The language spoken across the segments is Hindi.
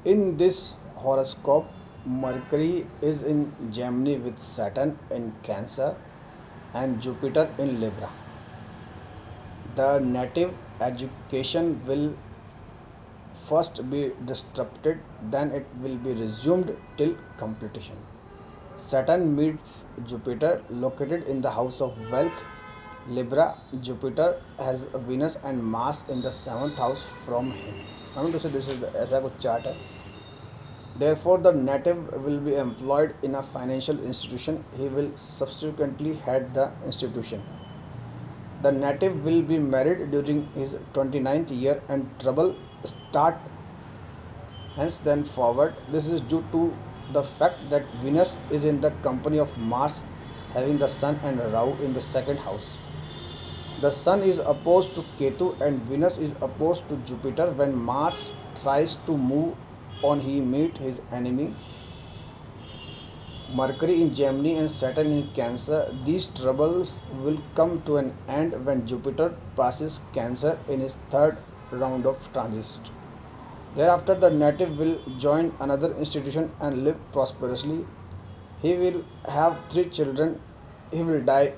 In this horoscope, Mercury is in Gemini with Saturn in Cancer and Jupiter in Libra. The native education will first be disrupted, then it will be resumed till completion. Saturn meets Jupiter located in the house of wealth. Libra, Jupiter has Venus and Mars in the seventh house from him. I mean to say this is ऐसा कुछ चार्ट है. Therefore, the native will be employed in a financial institution. He will subsequently head the institution. The native will be married during his 29th year and trouble start hence then forward. This is due to the fact that Venus is in the company of Mars having the Sun and Rahu in the second house. The Sun is opposed to Ketu and Venus is opposed to Jupiter. When Mars tries to move on, he meet his enemy Mercury in Gemini and Saturn in Cancer. These troubles will come to an end when Jupiter passes Cancer in his third round of transit. Thereafter, the native will join another institution and live prosperously. He will have three children. He will die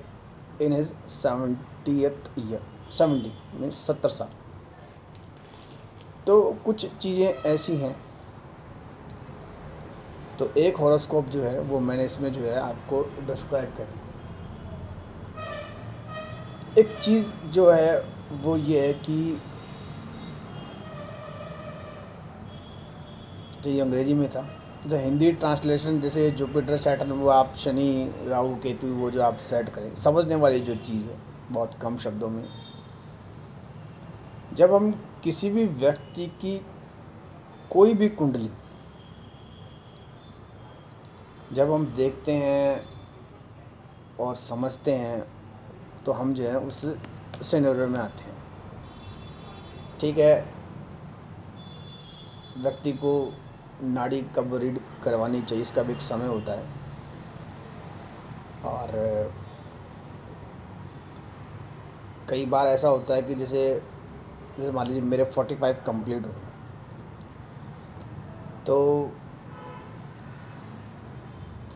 in his 70th year. 70 means 70 साल. तो कुछ चीज़ें ऐसी हैं. तो एक हॉरोस्कोप जो है वो मैंने इसमें जो है आपको डिस्क्राइब करी. एक चीज़ जो है वो ये है कि जो ये अंग्रेजी में था, जो हिंदी ट्रांसलेशन जैसे जुपिटर सैटर्न वो आप शनि राहु केतु वो जो आप सेट करें, समझने वाली जो चीज़ है बहुत कम शब्दों में. जब हम किसी भी व्यक्ति की कोई भी कुंडली जब हम देखते हैं और समझते हैं तो हम जो है उस सिनेरियो में आते हैं. ठीक है, व्यक्ति को नाड़ी कब रीड करवानी चाहिए इसका भी एक समय होता है. और कई बार ऐसा होता है कि जैसे मान लीजिए मेरे 45 कंप्लीट हो तो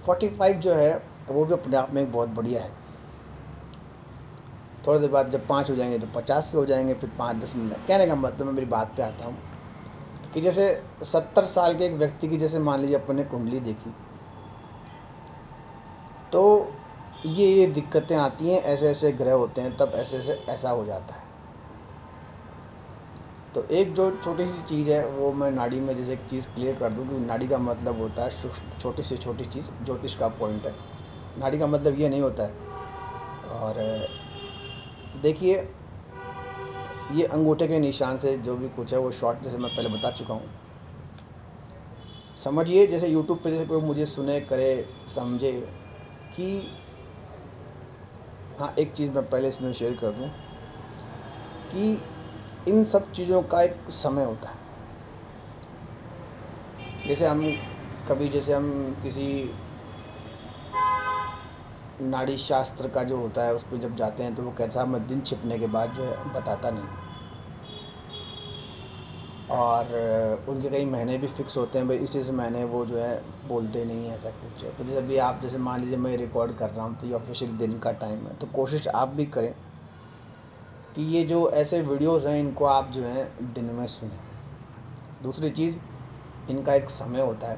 45 जो है वो भी अपने आप में एक बहुत बढ़िया है. थोड़ी देर बाद जब 5 हो जाएंगे तो 50 के हो जाएंगे, फिर 5-10 मिल जाए. कहने का मतलब मैं मेरी बात पे आता हूँ कि जैसे 70 साल के एक व्यक्ति की जैसे मान लीजिए अपने कुंडली देखी तो ये दिक्कतें आती हैं, ऐसे ऐसे ग्रह होते हैं, तब ऐसे ऐसे ऐसा हो जाता है. तो एक जो छोटी सी चीज़ है वो मैं नाड़ी में जैसे एक चीज़ क्लियर कर दूँ कि नाड़ी का मतलब होता है छोटी से छोटी चीज़, ज्योतिष का पॉइंट है. नाड़ी का मतलब ये नहीं होता है. और देखिए ये अंगूठे के निशान से जो भी कुछ है वो शॉर्ट जैसे मैं पहले बता चुका हूँ. समझिए जैसे यूट्यूब पे जैसे कोई मुझे सुने करे समझे कि हाँ, एक चीज़ मैं पहले इसमें शेयर कर दूँ कि इन सब चीज़ों का एक समय होता है. जैसे हम किसी नाड़ी शास्त्र का जो होता है उस पर जब जाते हैं तो वो कहता है मैं दिन छिपने के बाद जो है बताता नहीं. और उनके कई महीने भी फिक्स होते हैं, भाई इस महीने वो जो है बोलते नहीं है, ऐसा कुछ है. तो जैसे अभी आप जैसे मान लीजिए मैं रिकॉर्ड कर रहा हूँ तो ये ऑफिशियल दिन का टाइम है, तो कोशिश आप भी करें कि ये जो ऐसे वीडियोस हैं इनको आप जो है दिन में सुनें. दूसरी चीज़ इनका एक समय होता है.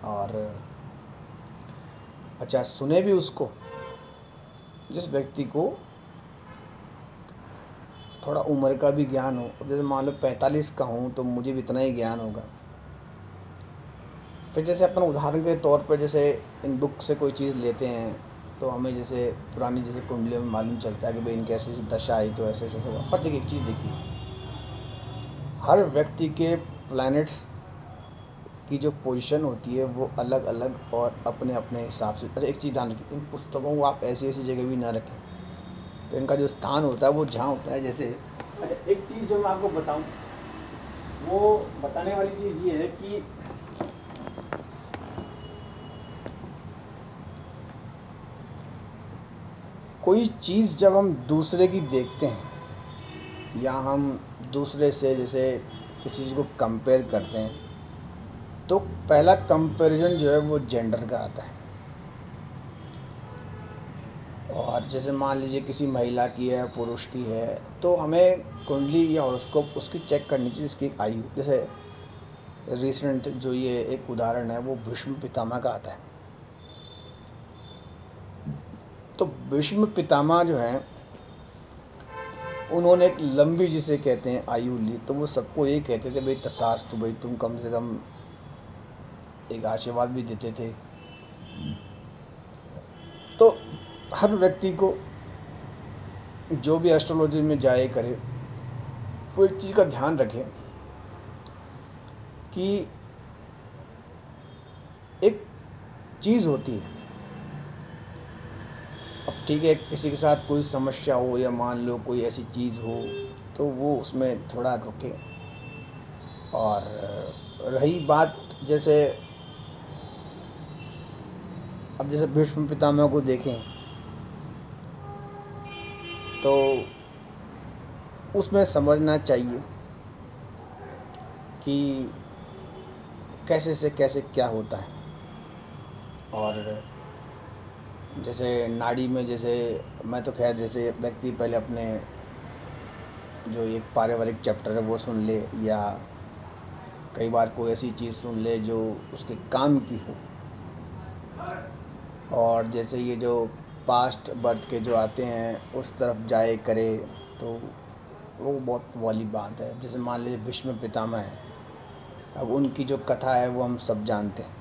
और अच्छा, सुने भी उसको जिस व्यक्ति को थोड़ा उम्र का भी ज्ञान हो. जैसे मान लो 45 का हूँ तो मुझे भी इतना ही ज्ञान होगा. फिर जैसे अपन उदाहरण के तौर पर जैसे इन बुक से कोई चीज़ लेते हैं तो हमें जैसे पुरानी जैसे कुंडलियों में मालूम चलता है कि भाई इनकी ऐसी ऐसी दशा आई तो ऐसे ऐसे हुआ. पर देखिए एक चीज़ देखिए, हर व्यक्ति के प्लैनेट्स की जो पोजीशन होती है वो अलग अलग और अपने अपने हिसाब से. अच्छा, एक चीज़ ध्यान रखिए, इन पुस्तकों को आप ऐसी ऐसी जगह भी ना रखें. तो इनका जो स्थान होता है वो जहाँ होता है जैसे. अच्छा, एक चीज़ जो मैं आपको बताऊं वो बताने वाली चीज़ ये है कि कोई चीज़ जब हम दूसरे की देखते हैं या हम दूसरे से जैसे किसी चीज़ को कंपेयर करते हैं तो पहला कंपैरिजन जो है वो जेंडर का आता है। और जैसे मान लीजिए किसी महिला की है, पुरुष की है, तो हमें कुंडली या हॉरोस्कोप उसकी चेक करनी चाहिए, इसकी आयु। जैसे रिसेंट जो ये एक उदाहरण है वो भीष्म पितामह का आता है। तो भीष्म पितामह जो है उन्होंने एक लंबी, जिसे कहते हैं, आयु ली। तो वो सबको यही कहते थे, भाई तथास्तु, भाई तुम कम से कम एक आशीर्वाद भी देते थे। तो हर व्यक्ति को जो भी एस्ट्रोलॉजी में जाए करे, वो एक चीज़ का ध्यान रखे कि एक चीज़ होती है। अब ठीक है, किसी के साथ कोई समस्या हो या मान लो कोई ऐसी चीज़ हो, तो वो उसमें थोड़ा रुके। और रही बात, जैसे अब जैसे भीष्म पितामह को देखें तो उसमें समझना चाहिए कि कैसे से कैसे क्या होता है। और जैसे नाड़ी में, जैसे मैं तो खैर, जैसे व्यक्ति पहले अपने जो एक पारिवारिक चैप्टर है वो सुन ले, या कई बार कोई ऐसी चीज़ सुन ले जो उसके काम की हो। और जैसे ये जो पास्ट बर्थ के जो आते हैं उस तरफ जाए करे, तो वो बहुत वाली बात है। जैसे मान लीजिए भीष्म पितामह है, अब उनकी जो कथा है वो हम सब जानते हैं।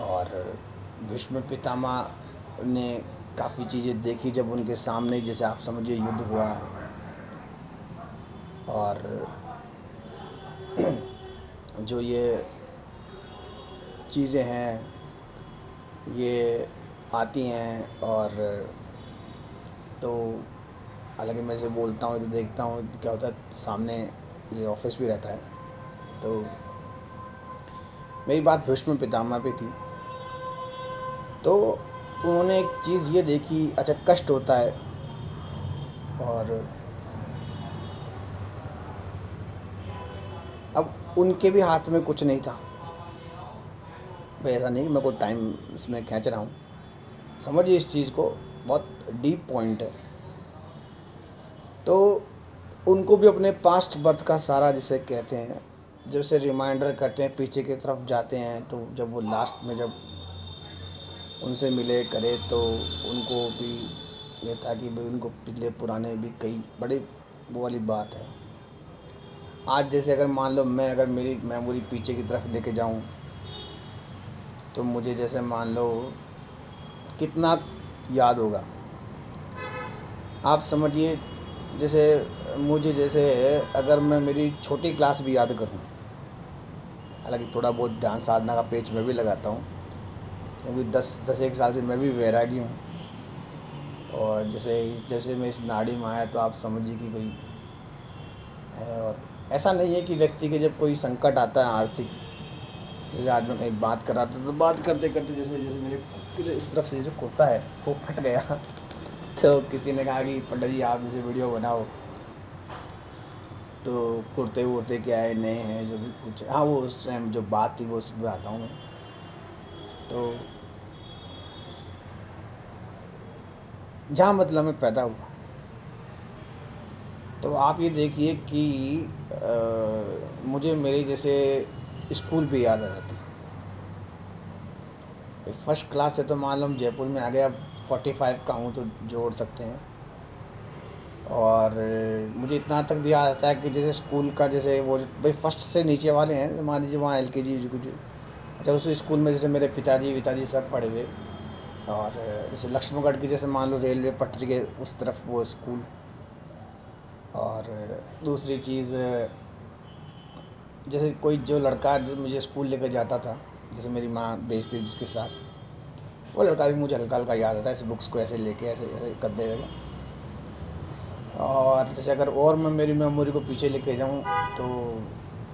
और भीष्म पितामह ने काफ़ी चीज़ें देखी जब उनके सामने, जैसे आप समझिए, युद्ध हुआ। और जो ये चीज़ें हैं ये आती हैं। और तो हालांकि मैं जैसे बोलता हूँ तो देखता हूँ क्या होता है, सामने ये ऑफिस भी रहता है। तो मेरी बात भीष्म पितामह पे थी। तो उन्होंने एक चीज़ ये देखी, अच्छा कष्ट होता है। और अब उनके भी हाथ में कुछ नहीं था। भाई ऐसा नहीं कि मैं कोई टाइम इसमें खींच रहा हूँ, समझिए इस चीज़ को, बहुत डीप पॉइंट है। तो उनको भी अपने पास्ट बर्थ का सारा, जिसे कहते हैं, जैसे रिमाइंडर करते हैं, पीछे की तरफ जाते हैं। तो जब वो लास्ट में जब उनसे मिले करे, तो उनको भी ये था कि भाई उनको पिछले पुराने भी कई बड़े, वो वाली बात है। आज जैसे अगर मान लो मैं, अगर मेरी मेमोरी पीछे की तरफ लेके जाऊं, तो मुझे जैसे मान लो कितना याद होगा। आप समझिए, जैसे मुझे, जैसे अगर मैं मेरी छोटी क्लास भी याद करूं, हालांकि थोड़ा बहुत ध्यान साधना का पेच मैं भी लगाता हूँ, क्योंकि 10 एक साल से मैं भी वैरागी हूँ। और जैसे जैसे मैं इस नाड़ी में आया, तो आप समझिए कि भाई है। और ऐसा नहीं है कि व्यक्ति के जब कोई संकट आता है आर्थिक, जैसे आज मैं कहीं बात कर रहा था, तो बात करते करते जैसे जैसे मेरे इस तरफ से जो कुर्ता है वो फट गया। तो किसी ने कहा कि पंडित जी आप जैसे वीडियो बनाओ, तो कुर्ते वुर्ते क्या है, नए हैं जो भी कुछ, हाँ वो उस टाइम जो बात थी वो उस पर आता हूँ मैं। तो जहाँ मतलब मैं पैदा हुआ, तो आप ये देखिए कि मुझे मेरे जैसे स्कूल भी याद आ जाती है। फर्स्ट क्लास से तो मान लो हम जयपुर में आ गए, अब 45 का हूँ तो जोड़ सकते हैं। और मुझे इतना तक भी याद आता है कि जैसे स्कूल का, जैसे वो भाई फर्स्ट से नीचे वाले हैं, मान लीजिए वहाँ LKG कुछ, अच्छा उस स्कूल में जैसे मेरे पिताजी सब पढ़े हुए। और जैसे लक्ष्मणगढ़ की, जैसे मान लो रेलवे पटरी के उस तरफ वो स्कूल। और दूसरी चीज़, जैसे कोई जो लड़का जो मुझे स्कूल लेकर जाता था, जैसे मेरी माँ भेजती जिसके साथ, वो लड़का भी मुझे हल्का हल्का याद आता है, ऐसे बुक्स को ऐसे लेके ऐसे ऐसे कर देगा। और जैसे अगर और मैं मेरी मेमोरी को पीछे लेके जाऊँ, तो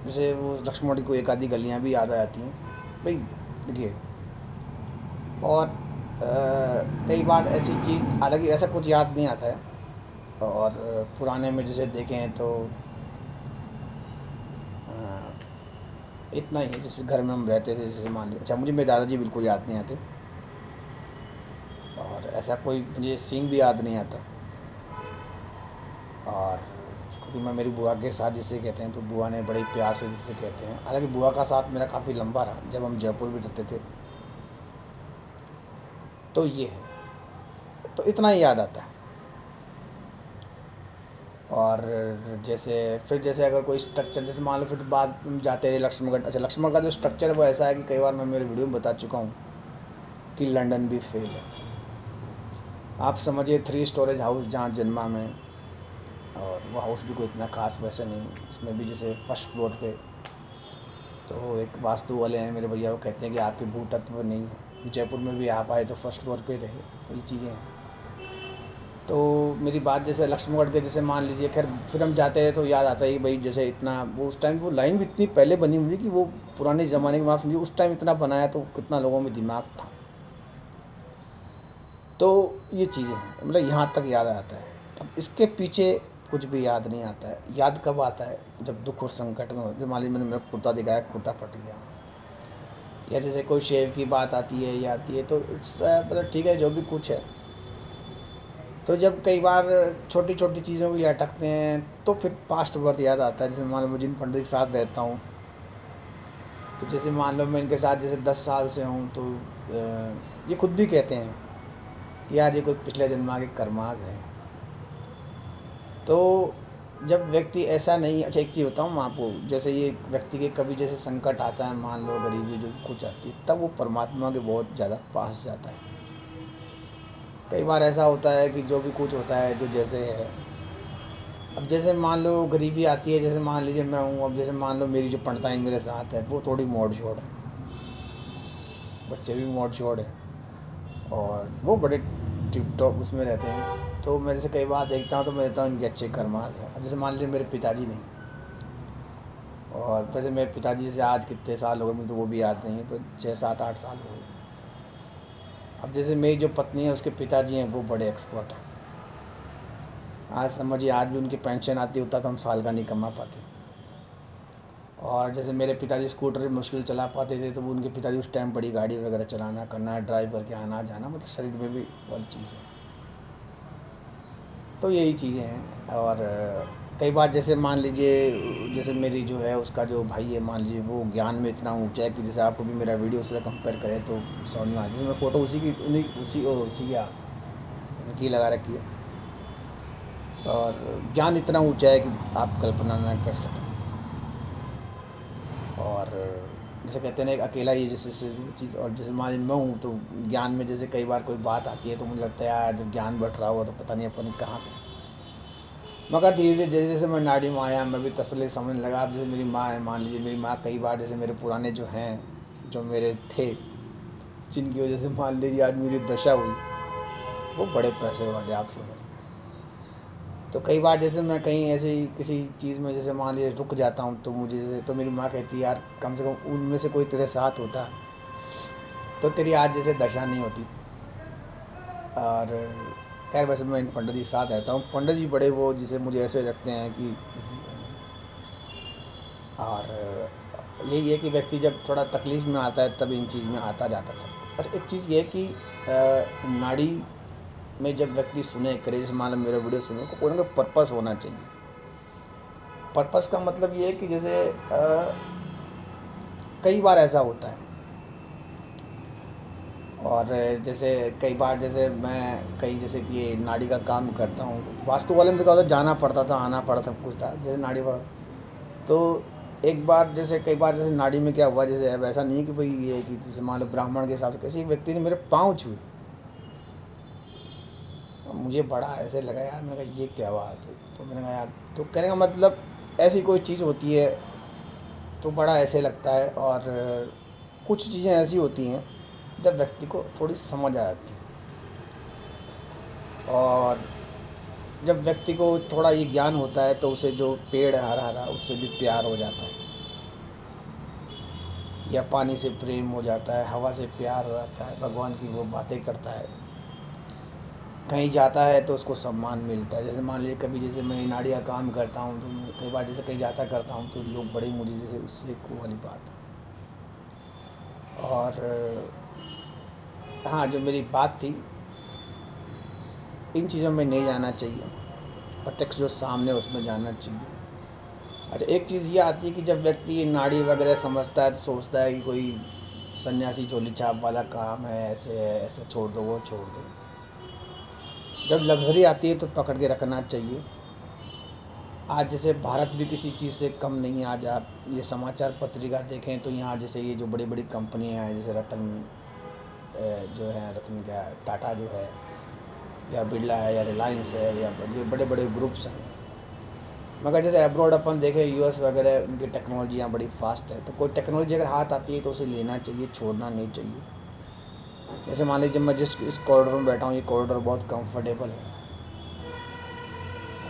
जैसे वो लक्ष्मण को एक आधी गलियाँ भी याद आ जाती हैं भाई। देखिए, और कई बार ऐसी चीज़, हालांकि ऐसा कुछ याद नहीं आता है। और पुराने में जैसे देखें तो इतना ही है। जैसे घर में हम रहते थे, जैसे मान लीजिए, अच्छा मुझे मेरे दादाजी बिल्कुल याद नहीं आते, और ऐसा कोई मुझे सीन भी याद नहीं आता। और क्योंकि मैं मेरी बुआ के साथ जिसे कहते हैं, तो बुआ ने बड़े प्यार से जिसे कहते हैं, हालांकि बुआ का साथ मेरा काफ़ी लंबा रहा जब हम जयपुर भी रहते थे। तो ये है, तो इतना ही याद आता है। और जैसे फिर जैसे अगर कोई स्ट्रक्चर, जैसे मान लो फिर बाद में जाते रहे लक्ष्मणगढ़। अच्छा, लक्ष्मणगढ़ का जो स्ट्रक्चर है वो ऐसा है कि कई बार मैं मेरे वीडियो में बता चुका हूँ कि लंदन भी फेल है। आप समझिए 3 स्टोरेज हाउस जहाँ जन्मा मैं, और वो हाउस भी कोई इतना खास वैसे नहीं, उसमें भी जैसे फर्स्ट फ्लोर पे तो एक वास्तु वाले हैं मेरे भैया, वो कहते हैं कि आपके भूतत्व नहीं है, जयपुर में भी आप आए तो फर्स्ट फ्लोर पे रहे। तो ये चीज़ें हैं। तो मेरी बात जैसे लक्ष्मणगढ़ के, जैसे मान लीजिए, खैर फिर हम जाते हैं तो याद आता है कि भाई जैसे इतना वो उस टाइम वो लाइन भी इतनी पहले बनी हुई कि वो पुराने ज़माने की, माफ़ उस टाइम इतना बनाया तो कितना लोगों में दिमाग था। तो ये चीज़ें हैं, मतलब यहाँ तक याद आता है। अब इसके पीछे कुछ भी याद नहीं आता है। याद कब आता है? जब दुख और संकट में हो, जब मान लीजिए मैंने मेरा कुर्ता दिखाया, कुर्ता फट गया, या जैसे कोई शेव की बात आती है या आती है, तो मतलब ठीक है जो भी कुछ है। तो जब कई बार छोटी छोटी चीज़ों के लिए अटकते हैं तो फिर पास्ट वर्ड याद आता है। जैसे मान लो मैं जिन पंडित के साथ रहता हूँ, तो जैसे मान लो मैं इनके साथ जैसे 10 साल से हूँ, तो ये खुद भी कहते हैं कि यार ये कोई पिछले जन्मा के कर्माज हैं। तो जब व्यक्ति ऐसा नहीं, अच्छा एक चीज़ बताऊँ मैं आपको, जैसे ये व्यक्ति के कभी जैसे संकट आता है, मान लो गरीबी जो कुछ आती है, तब वो परमात्मा के बहुत ज़्यादा पास जाता है। कई बार ऐसा होता है कि जो भी कुछ होता है जो जैसे है, अब जैसे मान लो गरीबी आती है, जैसे मान लीजिए मैं हूँ, अब जैसे मान लो मेरी जो पंडिताई मेरे साथ है वो थोड़ी मोड़ छोड़ है, बच्चे भी मोड़ छोड़ है, और वो बड़े टिप टॉप उसमें रहते हैं। तो मैं जैसे कई बार देखता हूँ तो मैं देखता हूँ इनके अच्छे कर्मास हैं। अब जैसे मान लीजिए मेरे पिताजी नहीं, और वैसे मेरे पिताजी से आज कितने साल हो गए मुझे तो वो भी याद नहीं है, पर 6 7 8 साल हो गए। अब जैसे मेरी जो पत्नी है उसके पिताजी हैं वो बड़े एक्सपर्ट हैं। आज समझिए आज भी उनकी पेंशन आती होता तो हम साल का नहीं कमा पाते। और जैसे मेरे पिताजी स्कूटर मुश्किल चला पाते थे, तो वो उनके पिताजी उस टाइम बड़ी गाड़ी वगैरह चलाना करना, ड्राइव करके आना जाना, मतलब शरीर में भी वाली चीज़ है। तो यही चीज़ें हैं। और कई बार जैसे मान लीजिए, जैसे मेरी जो है उसका जो भाई है, मान लीजिए वो ज्ञान में इतना ऊंचा है कि जैसे आपको भी मेरा वीडियो से कंपेयर करें तो समझ में आ, जैसे मैं फ़ोटो उसी की उन्हीं उसी क्या की लगा रखी है, और ज्ञान इतना ऊंचा है कि आप कल्पना ना कर सकें। और जैसे कहते हैं ना, एक अकेला ही जैसे चीज़, और जैसे मान लीजिए मैं हूँ तो ज्ञान में जैसे कई बार कोई बात आती है तो मुझे लगता है यार जब ज्ञान बढ़ रहा हुआ तो पता नहीं अपन कहाँ थे। मगर धीरे धीरे जैसे जैसे मैं नाड़ी में आया मैं भी तसल्ली समझने लगा। अब जैसे मेरी माँ है, मान लीजिए मेरी माँ कई बार जैसे मेरे पुराने जो हैं, जो मेरे थे, जिनकी वजह से मान लीजिए आज मेरी दशा हुई, वो बड़े पैसे वाले आप समझ। तो कई बार जैसे मैं कहीं ऐसे ही किसी चीज़ में जैसे मान लीजिए रुक जाता हूँ, तो मुझे जैसे, तो मेरी माँ कहती है यार कम से कम उनमें से कोई तेरे साथ होता तो तेरी आज जैसे दशा नहीं होती। और खैर वैसे मैं इन पंडित जी के साथ रहता हूँ, पंडित जी बड़े वो जिसे मुझे ऐसे लगते हैं कि किसी, और यही है कि व्यक्ति जब थोड़ा तकलीफ़ में आता है तब इन चीज़ में आता जाता सब। अच्छा एक चीज़ ये है कि नाड़ी में जब व्यक्ति सुने करे, जैसे मान लो मेरा वीडियो सुने, तो कोई ना कोई पर्पस होना चाहिए। पर्पस का मतलब ये है कि जैसे कई बार ऐसा होता है, और जैसे कई बार जैसे मैं कहीं जैसे कि ये नाड़ी का काम करता हूँ, वास्तु वाले में तो क्या होता जाना पड़ता था, आना पड़ा, सब कुछ था जैसे नाड़ी वाला। तो एक बार जैसे कई बार जैसे नाड़ी में क्या हुआ, जैसे अब ऐसा नहीं है कि भाई ये कि जैसे मान लो ब्राह्मण के हिसाब से किसी व्यक्ति ने मेरे पाँव छुए, और मुझे बड़ा ऐसे लगा यार, मैंने कहा ये क्या बात है, तो मैंने कहा यार, तो कहने का मतलब ऐसी कोई चीज़ होती है तो बड़ा ऐसे लगता है। और कुछ चीज़ें ऐसी होती हैं जब व्यक्ति को थोड़ी समझ आ जाती है, और जब व्यक्ति को थोड़ा ये ज्ञान होता है तो उसे जो पेड़ है हरा हरा उससे भी प्यार हो जाता है, या पानी से प्रेम हो जाता है, हवा से प्यार हो जाता है, भगवान की वो बातें करता है। कहीं जाता है तो उसको सम्मान मिलता है। जैसे मान लीजिए कभी जैसे मैं नाड़ी का काम करता हूँ तो मैं कई बार जैसे कहीं जाता करता हूँ तो लोग बड़े मुझे जैसे उससे को वाली बात है। और हाँ, जो मेरी बात थी, इन चीज़ों में नहीं जाना चाहिए, प्रत्यक्ष जो सामने है उसमें जाना चाहिए। अच्छा, एक चीज़ ये आती है कि जब व्यक्ति ये नाड़ी वगैरह समझता है तो सोचता है कि कोई सन्यासी झोली छाप वाला काम है, ऐसे है, ऐसे छोड़ दो, वो छोड़ दो। जब लग्जरी आती है तो पकड़ के रखना चाहिए। आज जैसे भारत भी किसी चीज़ से कम नहीं है। आज आप ये समाचार पत्रिका देखें तो यहाँ जैसे ये जो बड़ी बड़ी कंपनियाँ हैं, जैसे रतन जो है, रतन क्या, टाटा जो है, या बिरला है, या रिलायंस है, या ये बड़े बड़े ग्रुप्स हैं। मगर जैसे अब्रॉड अपन देखें, यूएस वगैरह, उनकी टेक्नोलॉजी यहाँ बड़ी फास्ट है। तो कोई टेक्नोलॉजी अगर हाथ आती है तो उसे लेना चाहिए, छोड़ना नहीं चाहिए। जैसे मान लीजिए मैं जिस इस कॉरिडोर में बैठा हूँ, ये कॉरिडोर बहुत कंफर्टेबल है।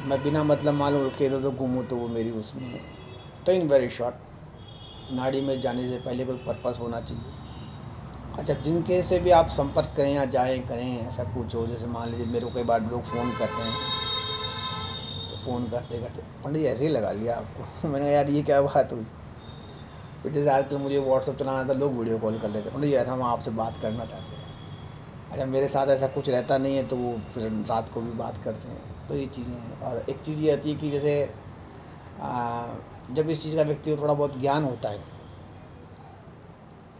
मैं बिना मतलब मालूम उठ के इधर उधर घूमूँ तो वो मेरी उसमें है। तो इन वेरी शॉर्ट, नाड़ी में जाने से पहले कोई पर्पस होना चाहिए। अच्छा, जिनके से भी आप संपर्क करें या जाएँ करें, ऐसा कुछ हो, जैसे मान लीजिए मेरे को कई बार लोग फ़ोन करते हैं, तो फ़ोन करते करते पंडित जी ऐसे ही लगा लिया आपको। मैंने कहा यार ये क्या बात हुई। फिर जैसे आजकल मुझे व्हाट्सअप चलाना था, लोग वीडियो कॉल कर लेते हैं, पंडित जी ऐसा हम आपसे बात करना चाहते हैं। अच्छा, मेरे साथ ऐसा कुछ रहता नहीं है तो वो फिर रात को भी बात करते हैं। तो ये चीज़ें हैं। और एक चीज़ ये आती है कि जैसे आ, जब इस चीज़ का व्यक्ति को थोड़ा बहुत ज्ञान होता है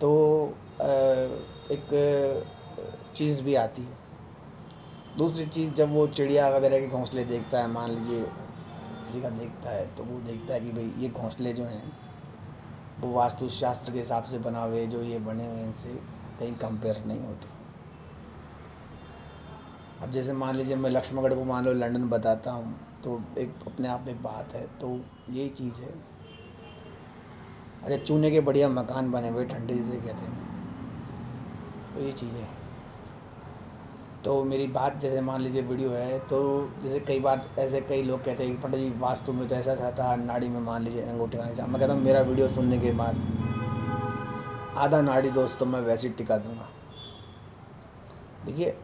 तो एक चीज़ भी आती है। दूसरी चीज़, जब वो चिड़िया वगैरह के घोंसले देखता है, मान लीजिए किसी का देखता है, तो वो देखता है कि भाई ये घोंसले जो हैं वो वास्तुशास्त्र के हिसाब से बना हुए, जो ये बने हुए हैं इनसे कहीं कंपेयर नहीं होते। अब जैसे मान लीजिए मैं लक्ष्मणगढ़ को मान लो लंदन बताता हूँ, तो एक अपने आप में बात है। तो यही चीज़ है। अच्छा, चूने के बढ़िया मकान बने हुए, ठंडे से कहते हैं, तो ये चीज़ें हैं। तो मेरी बात, जैसे मान लीजिए वीडियो है, तो जैसे कई बार ऐसे कई लोग कहते हैं कि पंडित जी वास्तु में तो ऐसा था, नाड़ी में मान लीजिए अंगूठी का निशान। मैं कहता हूँ मेरा वीडियो सुनने के बाद आधा नाड़ी दोष तो मैं वैसे ही टिका दूंगा। देखिए,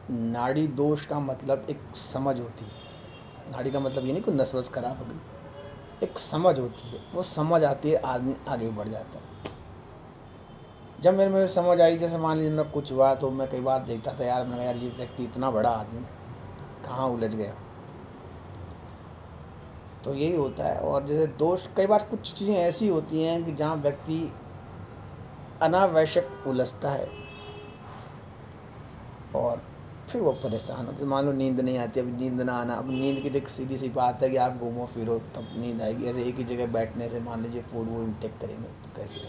नाड़ी दोष का मतलब एक समझ होती है। नाड़ी का मतलब ये नहीं कि नस वस खराब हो गई, एक समझ होती है। वो समझ आती है, आदमी आगे बढ़ जाता है। जब मेरे समझ आई, जैसे मान लीजिए मैं कुछ हुआ तो मैं कई बार देखता था यार, मैंने कहा यार ये व्यक्ति इतना बड़ा आदमी कहाँ उलझ गया। तो यही होता है। और जैसे दोष, कई बार कुछ चीज़ें ऐसी होती हैं कि जहाँ व्यक्ति अनावश्यक उलझता है और फिर वो परेशान होते। मान लो नींद नहीं आती, अब नींद ना आना, अब नींद की तो एक सीधी सी बात है कि आप घूमो फिरो तब नींद आएगी। ऐसे एक ही जगह बैठने से मान लीजिए फूड वूड इंटेक करेंगे तो कैसे,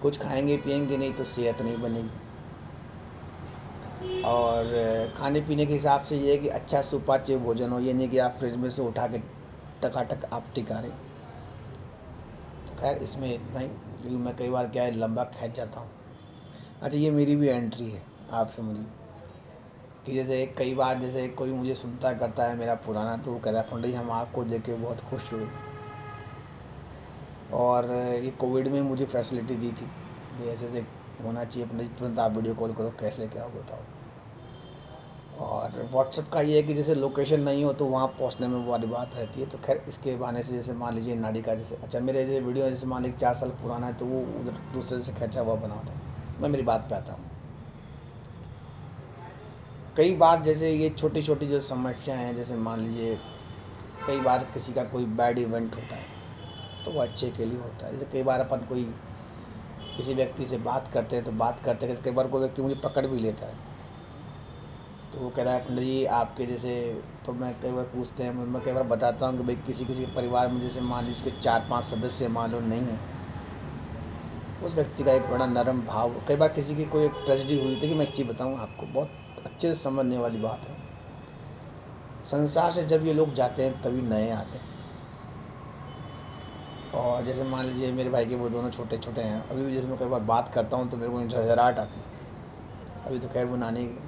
कुछ खाएंगे पिएंगे नहीं तो सेहत नहीं बनेगी। और खाने पीने के हिसाब से ये है कि अच्छा सुपाच्य भोजन हो, ये नहीं कि आप फ्रिज में से उठा के टकाटक आप टिका रहे। तो खैर इसमें इतना ही, क्योंकि मैं कई बार क्या है लंबा खींच जाता हूँ। अच्छा, ये मेरी भी एंट्री है, आप समझिए कि जैसे कई बार जैसे कोई मुझे सुनता करता है मेरा पुराना, तो वो कहता है पंडित जी हम आपको देख के बहुत खुश हुए। और ये कोविड में मुझे फैसिलिटी दी थी कि ऐसे ऐसे होना चाहिए पंडित जी, तुरंत आप वीडियो कॉल करो, कैसे क्या हो बताओ। और व्हाट्सएप का ये है कि जैसे लोकेशन नहीं हो तो वहाँ पहुँचने में वाली बात रहती है। तो खैर इसके बहाने से, जैसे मान लीजिए नाड़ी का, जैसे अच्छा मेरे जैसे वीडियो जैसे मान लीजिए 4 साल पुराना है तो वो उधर दूसरे से खींचा हुआ बना होता है। मैं मेरी बात पे आता हूँ। कई बार जैसे ये छोटी छोटी जो समस्याएं हैं, जैसे मान लीजिए कई बार किसी का कोई बैड इवेंट होता है तो वो अच्छे के लिए होता है। जैसे कई बार अपन कोई किसी व्यक्ति से बात करते हैं तो बात करते करते कई बार कोई व्यक्ति मुझे पकड़ भी लेता है, तो वो कह रहा है पंडित जी आपके जैसे, तो मैं कई बार पूछते हैं, मैं कई बार बताता हूँ कि भाई किसी किसी परिवार में जैसे मान लीजिए उसके 4-5 सदस्य मान लो नहीं है, उस व्यक्ति का एक बड़ा नरम भाव। कई बार किसी की कोई ट्रेजेडी हुई थी, कि मैं एक चीज़ बताऊँ आपको, बहुत अच्छे से समझने वाली बात है। संसार से जब ये लोग जाते हैं तभी नए आते हैं। और जैसे मान लीजिए मेरे भाई के वो दोनों छोटे छोटे हैं, अभी भी जैसे मैं कई बार बात करता हूँ तो मेरे को झरझराहट आती है। अभी तो खैर वो नानी की।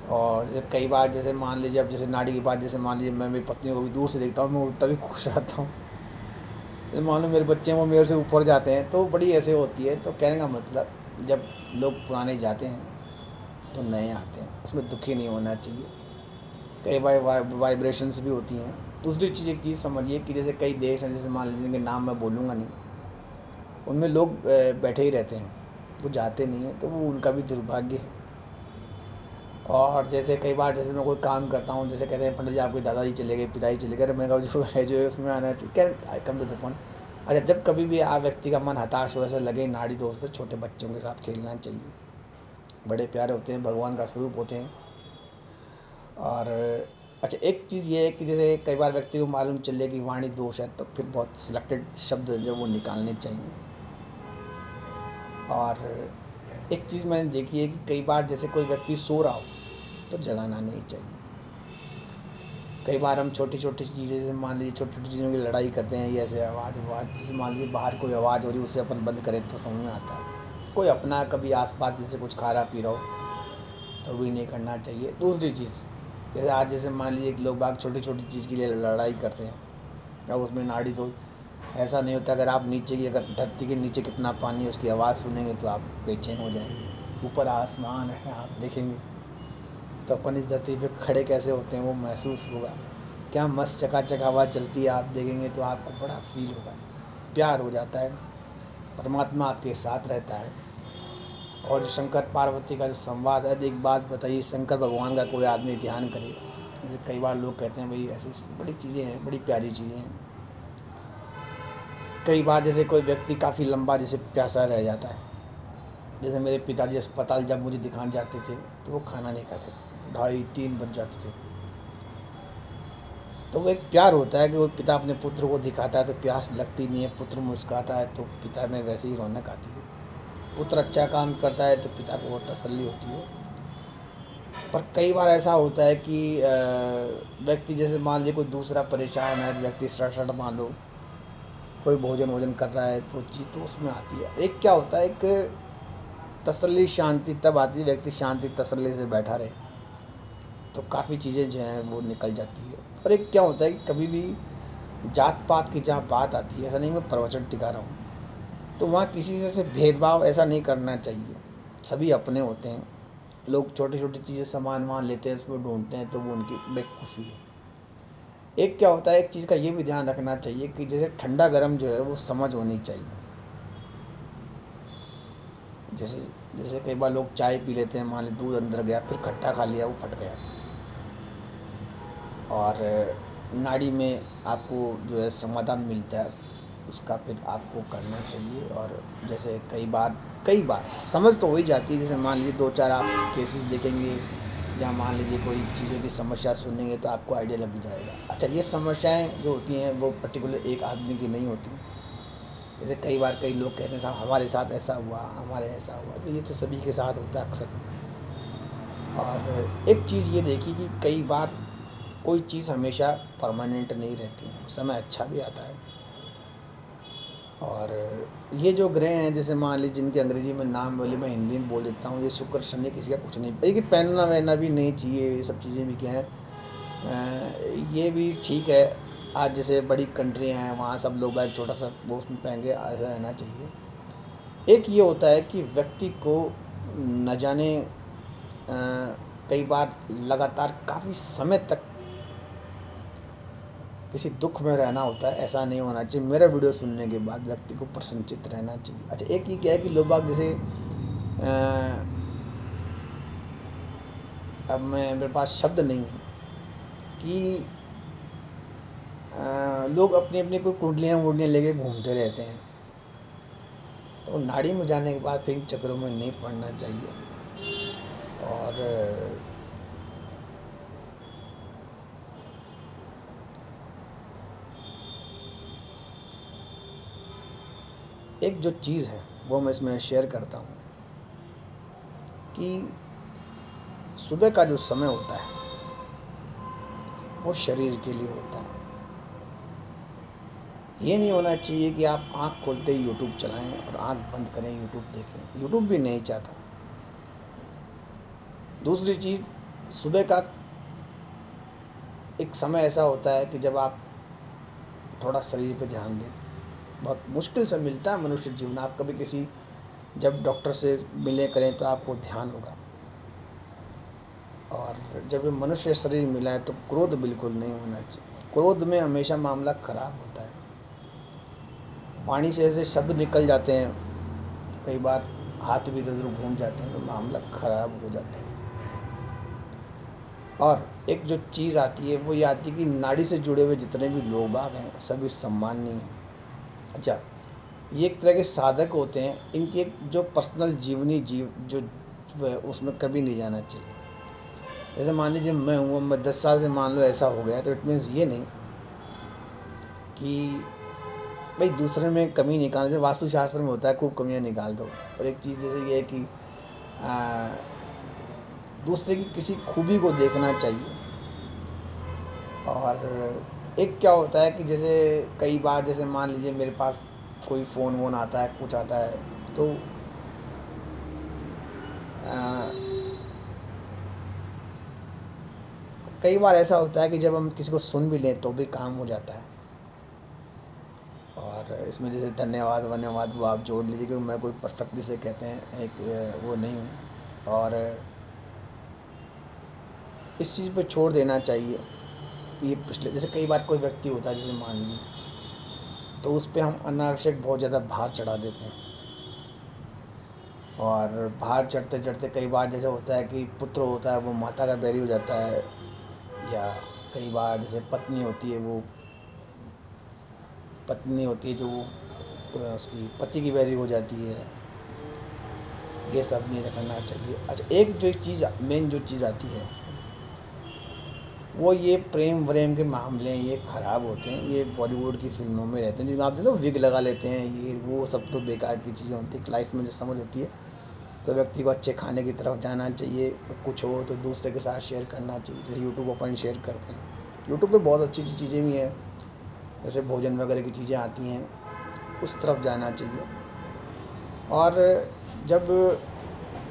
और जैसे कई बार जैसे मान लीजिए, अब जैसे नाड़ी की बात, जैसे मान लीजिए मैं मेरी पत्नी को भी दूर से देखता हूँ, मैं तभी खुश रहता हूँ। जैसे मान लो मेरे बच्चे हैं वो मेरे से ऊपर जाते हैं तो बड़ी ऐसे होती है। तो कहने का मतलब, जब लोग पुराने जाते हैं तो नए आते हैं, उसमें दुखी नहीं होना चाहिए। कई बार वाइब्रेशंस भी होती हैं। दूसरी चीज़, एक चीज़ समझिए कि जैसे कई देश हैं, जैसे मान लीजिए जिनके नाम मैं बोलूँगा नहीं, उनमें लोग बैठे ही रहते हैं, वो जाते नहीं हैं, तो वो उनका भी दुर्भाग्य है। और जैसे कई बार जैसे मैं कोई काम करता हूँ, जैसे कहते हैं पंडित जी आपके दादाजी चले गए, पिताजी चले गए, अरे मैं कहा जो है उसमें आना चाहिए, क्या आई कम टू द पॉइंट। अच्छा, जब कभी भी आप व्यक्ति का मन हताश हो, ऐसा लगे नाड़ी दोस्त है, छोटे बच्चों के साथ खेलना चाहिए, बड़े प्यारे होते हैं, भगवान का स्वरूप होते हैं। और अच्छा, एक चीज़ ये है कि जैसे कई बार व्यक्ति को मालूम चले कि वाणी दोष है, तो फिर बहुत सिलेक्टेड शब्द जो वो निकालने चाहिए। और एक चीज़ मैंने देखी है कि कई बार जैसे कोई व्यक्ति सो रहा हो तो जगाना नहीं चाहिए। कई बार हम छोटी छोटी चीज़ें, जैसे मान लीजिए छोटी छोटी चीज़ों की लड़ाई करते हैं, ये ऐसे आवाज़ आवाज़, जैसे मान लीजिए बाहर कोई आवाज़ हो रही है, उसे अपन बंद करें तो समझ में आता है। कोई अपना कभी आसपास जैसे कुछ खा रहा पी रहा हो तो भी नहीं करना चाहिए। दूसरी चीज़, जैसे आज जैसे मान लीजिए कि लोग बाग छोटी छोटी चीज़ के लिए लड़ाई करते हैं, अब उसमें नाड़ी तो ऐसा नहीं होता। अगर आप नीचे की, अगर धरती के नीचे कितना पानी है उसकी आवाज़ सुनेंगे तो आप बेचैन हो जाएंगे। ऊपर आसमान है, आप देखेंगे तो अपन इस धरती पे खड़े कैसे होते हैं वो महसूस होगा। क्या मस्त चकाचक हवा चलती है, आप देखेंगे तो आपको बड़ा फील होगा, प्यार हो जाता है, परमात्मा आपके साथ रहता है। और जो शंकर पार्वती का जो संवाद है, एक बात बताइए, शंकर भगवान का कोई आदमी ध्यान करे, जैसे कई बार लोग कहते हैं भाई ऐसी बड़ी चीज़ें हैं, बड़ी प्यारी चीज़ें हैं। कई बार जैसे कोई व्यक्ति काफ़ी लंबा जैसे प्यासा रह जाता है, जैसे मेरे पिताजी अस्पताल जब मुझे दिखाने जाते थे तो वो खाना नहीं खाते थे, 2:30-3 बज जाते थे। तो वो एक प्यार होता है कि वो पिता अपने पुत्र को दिखाता है तो प्यास लगती नहीं है, पुत्र मुस्कुराता है तो पिता में वैसे ही रौनक आती है, पुत्र अच्छा काम करता है तो पिता को और तसल्ली होती है। पर कई बार ऐसा होता है कि व्यक्ति, जैसे मान लीजिए कोई दूसरा परेशान है, व्यक्ति सड़सड़ मान लो कोई भोजन वोजन कर रहा है, तो चीज़ तो उसमें आती है। एक क्या होता है, एक तसल्ली शांति तब आती है, व्यक्ति शांति तसल्ली से बैठा रहे तो काफ़ी चीज़ें जो हैं वो निकल जाती है। और एक क्या होता है कि कभी भी जात पात की जहाँ बात आती है, ऐसा नहीं मैं प्रवचन टिका रहा हूँ, तो वहाँ किसी से भेदभाव ऐसा नहीं करना चाहिए, सभी अपने होते हैं। लोग छोटी छोटी चीज़ें सामान मान लेते हैं, उसमें ढूंढते हैं, तो वो उनकी बेवकूफ़ी है। एक क्या होता है, एक चीज़ का ये भी ध्यान रखना चाहिए कि जैसे ठंडा गर्म जो है वो समझ होनी चाहिए। जैसे जैसे कई बार लोग चाय पी लेते हैं, मान ली दूध अंदर गया, फिर खट्टा खा लिया, वो फट गया। और नाड़ी में आपको जो है समाधान मिलता है, उसका फिर आपको करना चाहिए। और जैसे कई बार समझ तो हो ही जाती है, जैसे मान लीजिए 2-4 आप केसेस देखेंगे या मान लीजिए कोई चीज़ों की समस्या सुनेंगे तो आपको आइडिया लग जाएगा। अच्छा, ये समस्याएं जो होती हैं वो पर्टिकुलर एक आदमी की नहीं होती। जैसे कई बार कई लोग कहते हैं साहब हमारे साथ ऐसा हुआ, हमारे ऐसा हुआ, तो ये तो सभी के साथ होता है अक्सर। और एक चीज़ ये देखी कि कई बार कोई चीज़ हमेशा परमानेंट नहीं रहती, समय अच्छा भी आता है। और ये जो ग्रह हैं, जैसे मान लीजिए जिनके अंग्रेजी में नाम बोले, मैं हिंदी में बोल देता हूँ, ये शुक्र शनि किसी का कुछ नहीं, देखिए पहनना वहनना भी नहीं चाहिए, ये सब चीज़ें भी क्या है, ये भी ठीक है। आज जैसे बड़ी कंट्रियाँ हैं, वहाँ सब लोग एक छोटा सा वो उसमें पहन के ऐसा रहना चाहिए। एक ये होता है कि व्यक्ति को न जाने कई बार लगातार काफ़ी समय तक किसी दुख में रहना होता है, ऐसा नहीं होना चाहिए। मेरा वीडियो सुनने के बाद व्यक्ति को प्रसन्नचित्त रहना चाहिए। अच्छा, एक ये क्या है कि लोग बाग जैसे अब मेरे पास शब्द नहीं है कि लोग अपनी अपनी कोई कुंडलियाँ वुंडलियाँ लेके घूमते रहते हैं, तो नाड़ी में जाने के बाद फिर इन चक्करों में नहीं पड़ना चाहिए। और एक जो चीज़ है वो मैं इसमें शेयर करता हूँ कि सुबह का जो समय होता है वो शरीर के लिए होता है। ये नहीं होना चाहिए कि आप आँख खोलते ही यूट्यूब चलाएं और आँख बंद करें यूट्यूब देखें, यूट्यूब भी नहीं चाहता। दूसरी चीज़, सुबह का एक समय ऐसा होता है कि जब आप थोड़ा शरीर पे ध्यान दें, बहुत मुश्किल से मिलता है मनुष्य जीवन। आप कभी किसी जब डॉक्टर से मिले करें तो आपको ध्यान होगा। और जब ये मनुष्य शरीर मिला है तो क्रोध बिल्कुल नहीं होना चाहिए। क्रोध में हमेशा मामला खराब होता है। पानी से ऐसे शब्द निकल जाते हैं, कई बार हाथ भी इधर उधर घूम जाते हैं तो मामला खराब हो जाता है। और एक जो चीज़ आती है वो ये आती है कि नाड़ी से जुड़े हुए जितने भी लोग बाग हैं सभी सम्माननीय हैं। अच्छा, ये एक तरह के साधक होते हैं, इनकी एक जो पर्सनल जीवनी जो जो है उसमें कभी नहीं जाना चाहिए। जैसे मान लीजिए मैं हूँ, मैं 10 साल से मान लो ऐसा हो गया, तो इट मीन्स ये नहीं कि भाई दूसरे में कमी निकालने से, वास्तुशास्त्र में होता है खूब कमियां निकाल दो, और एक चीज़ जैसे ये है कि आ, दूसरे की किसी खूबी को देखना चाहिए। और एक क्या होता है कि जैसे कई बार जैसे मान लीजिए मेरे पास कोई फ़ोन वोन आता है, कुछ आता है, तो आ, कई बार ऐसा होता है कि जब हम किसी को सुन भी लें तो भी काम हो जाता है। और इसमें जैसे धन्यवाद वन्यवाद वो आप जोड़ लीजिए, क्योंकि मैं कोई परफेक्ट जिसे कहते हैं एक वो नहीं हूँ। और इस चीज़ पे छोड़ देना चाहिए कि ये पिछले, जैसे कई बार कोई व्यक्ति होता है जैसे मान लीजिए, तो उस पर हम अनावश्यक बहुत ज़्यादा भार चढ़ा देते हैं। और भार चढ़ते चढ़ते कई बार जैसे होता है कि पुत्र होता है वो माता का बैरी हो जाता है, या कई बार जैसे पत्नी होती है जो उसकी पति की बैरी हो जाती है। ये सब नहीं रखना चाहिए। अच्छा, एक जो चीज़ मेन जो चीज़ आती है वो ये प्रेम व्रेम के मामले हैं, ये ख़राब होते हैं, ये बॉलीवुड की फिल्मों में रहते हैं, जिसमें आप देखते हो विग लगा लेते हैं, ये वो सब तो बेकार की चीज़ें होती है। लाइफ में जो समझ होती है तो व्यक्ति को अच्छे खाने की तरफ जाना चाहिए, कुछ हो तो दूसरे के साथ शेयर करना चाहिए, जैसे यूट्यूब अपन शेयर करते हैं। यूट्यूब पे बहुत अच्छी अच्छी चीज़ें भी हैं, जैसे भोजन वगैरह की चीज़ें आती हैं, उस तरफ जाना चाहिए। और जब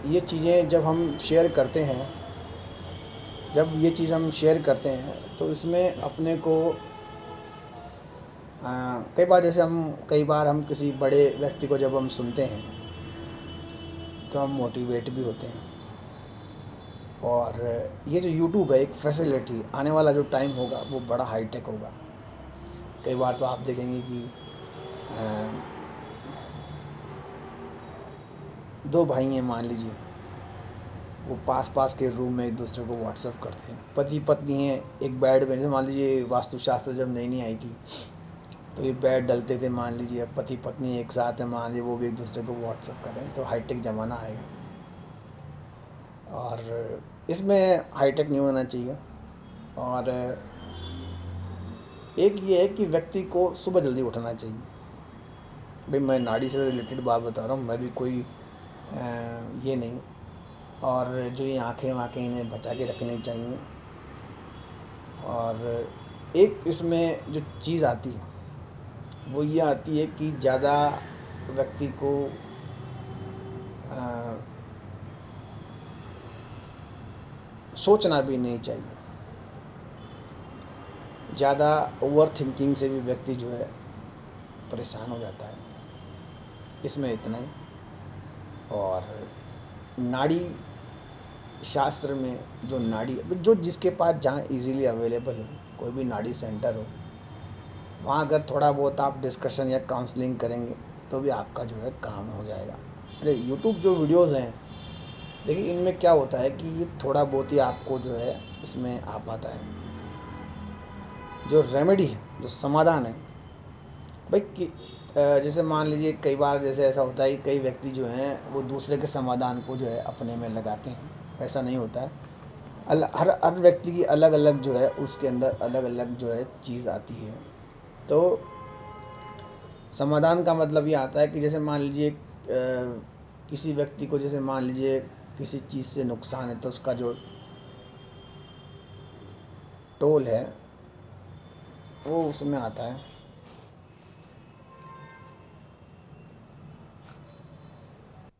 ये चीज़ें जब हम शेयर करते हैं, जब ये चीज़ हम शेयर करते हैं तो इसमें अपने को कई बार हम किसी बड़े व्यक्ति को जब हम सुनते हैं तो हम मोटिवेट भी होते हैं। और ये जो यूट्यूब है एक फैसिलिटी, आने वाला जो टाइम होगा वो बड़ा हाईटेक होगा। कई बार तो आप देखेंगे कि दो भाई हैं मान लीजिए, वो पास पास के रूम में एक दूसरे को व्हाट्सअप करते हैं, पति पत्नी हैं एक बेड में, जैसे मान लीजिए वास्तुशास्त्र जब नई नई आई थी तो ये बेड डलते थे, मान लीजिए अब पति पत्नी एक साथ है, मान लीजिए वो भी एक दूसरे को व्हाट्सअप करें, तो हाईटेक ज़माना आएगा। और इसमें हाईटेक नहीं होना चाहिए। और एक ये है कि व्यक्ति को सुबह जल्दी उठना चाहिए। भाई मैं नाड़ी से रिलेटेड बात बता रहा हूँ, मैं भी कोई ये नहीं। और जो ये आँखें वाँखें इन्हें बचा के रखनी चाहिए। और एक इसमें जो चीज़ आती है वो ये आती है कि ज़्यादा व्यक्ति को आ, सोचना भी नहीं चाहिए। ज़्यादा ओवर थिंकिंग से भी व्यक्ति जो है परेशान हो जाता है। इसमें इतना ही। और नाड़ी शास्त्र में जो नाड़ी जो जिसके पास जहाँ इजीली अवेलेबल हो, कोई भी नाड़ी सेंटर हो, वहाँ अगर थोड़ा बहुत आप डिस्कशन या काउंसलिंग करेंगे तो भी आपका जो है काम हो जाएगा। अरे यूट्यूब जो वीडियोस हैं, देखिए इनमें क्या होता है कि ये थोड़ा बहुत ही आपको जो है इसमें आ पाता है। जो रेमेडी है, जो समाधान है भाई कि जैसे मान लीजिए कई बार जैसे ऐसा होता है कि कई व्यक्ति जो हैं वो दूसरे के समाधान को जो है अपने में लगाते हैं। ऐसा नहीं होता है। हर हर व्यक्ति की अलग अलग जो है उसके अंदर अलग अलग जो है चीज़ आती है। तो समाधान का मतलब ये आता है कि जैसे मान लीजिए किसी व्यक्ति को जैसे मान लीजिए किसी चीज़ से नुकसान है तो उसका जो टोल है वो उसमें आता है।